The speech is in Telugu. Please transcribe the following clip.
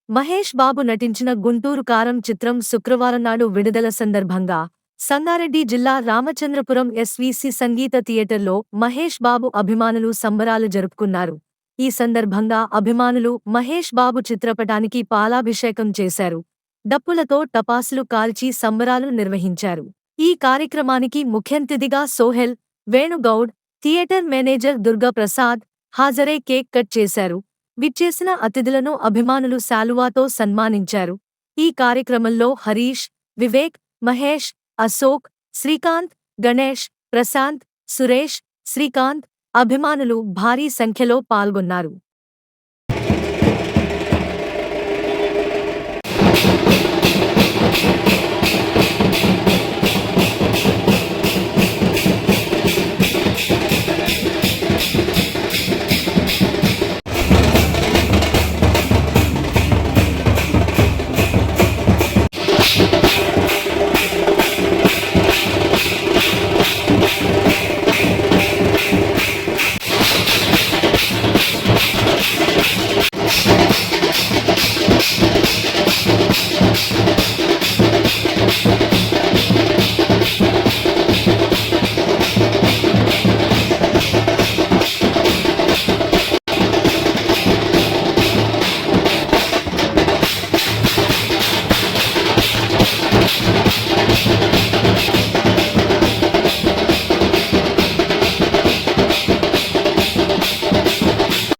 మహేష్ బాబు నటించిన గుంటూరు కారం చిత్రం శుక్రవారం నాడు విడుదల సందర్భంగా సంగారెడ్డి జిల్లా రామచంద్రపురం ఎస్వీసీ సంగీత థియేటర్లో మహేష్ బాబు అభిమానులు సంబరాలు జరుపుకున్నారు. ఈ సందర్భంగా అభిమానులు మహేష్ బాబు చిత్రపటానికి పాలాభిషేకం చేశారు. డప్పులతో టపాసులు కాల్చి సంబరాలు నిర్వహించారు. ఈ కార్యక్రమానికి ముఖ్యంతిథిగా సోహెల్, వేణుగౌడ్, థియేటర్ మేనేజర్ దుర్గా ప్రసాద్ హాజరై కేక్ కట్ చేశారు. విచ్చేసిన అతిథులను అభిమానులు శాలువాతో సన్మానించారు. ఈ కార్యక్రమంలో హరీష్, వివేక్, మహేష్, అశోక్, శ్రీకాంత్, గణేష్, ప్రశాంత్, సురేష్, శ్రీకాంత్ అభిమానులు భారీ సంఖ్యలో పాల్గొన్నారు.